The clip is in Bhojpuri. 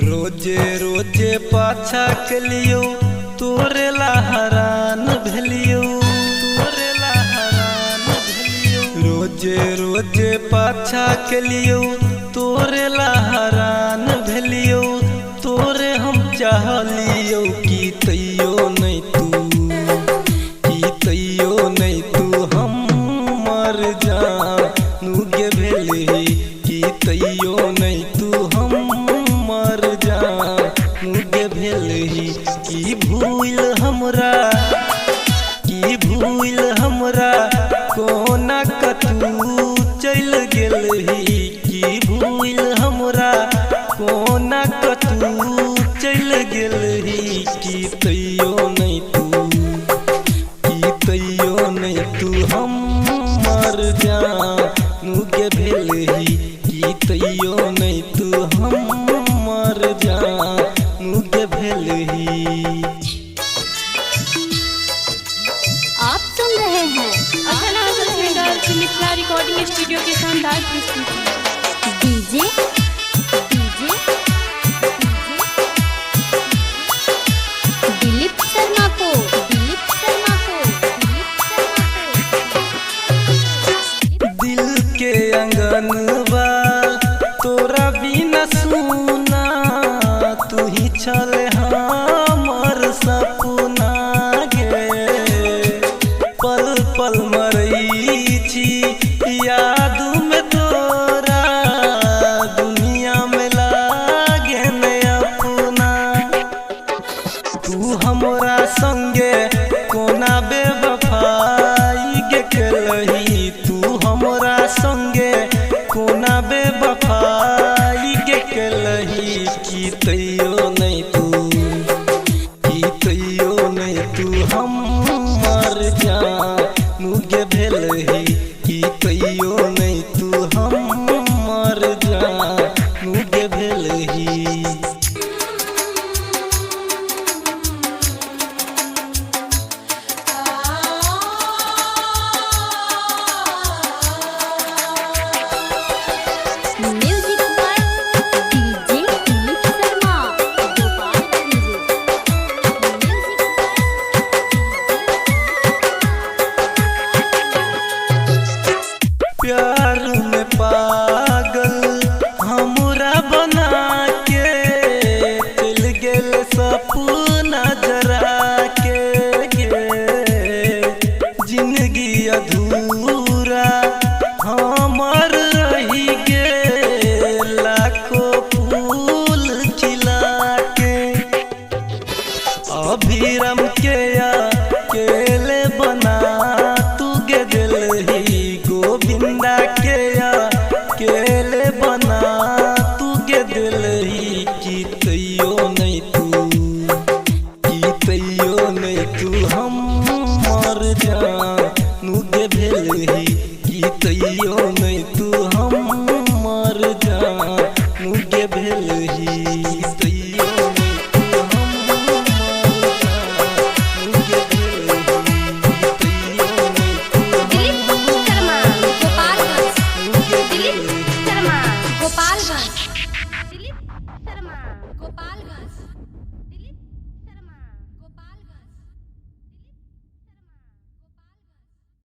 रोजे रोजे पाछा के लियो तोरे ला हरान भेलियो, तोरे ला हरान भेलियो। रोजे रोजे पाछा के लियो तोरे ला हरान भेलियो। तोरे हम चाहलियो कि तैयो नहीं तू, कि तैयो नहीं तू हम मर जानू गे भेली, कि तैयो नहीं तू हम मर जानू गे भेली। कि भूल हमरा, कि भूल हमरा कोना कतू चल गेलही, कि भूल हमरा कोना कतू चल गेलही। कि तैयो नहीं तू, कि तैयो नहीं तू हम मर जानू गे भेलही, कि तैयो नहीं तू हम मर जानू गे भेलही। आप सुन रहे हैं मिथिला रिकॉर्डिंग स्टूडियो के शानदार प्रस्तुति डीजे दिलीप शर्मा को, दिलीप शर्मा को, दिलीप शर्मा को। दिल के अंगनवा तोरा बिना सुना, तू ही चले हमर सपना गे। पल पल मरई छी याद में तोरा, दुनिया में लागे न अपना। तू हमरा संगे कोना बेवफाई गे केलही, तू हमरा संगे कोना बेवफाई गे केलही। कि तैयो नहीं तू, कि तैयो नहीं तू हम मर जानू गे भेलही, कि तैयो नहीं तू हम मर जानू गे भेलही। Music by DJ Dilip Sharma Gopalganj. प्यार में पागल हमरा बना के चल गेल सपना जरा के गे। जिंदगी अधूरा हमर रही गे, लाखों फूल खिला के। अभिरम के अकेले बना तू गे दिलही, गोविंदा के अकेले बना तू गे दिलही। कि तैयो नहीं तू, कि तैयो नहीं तू हम मर जा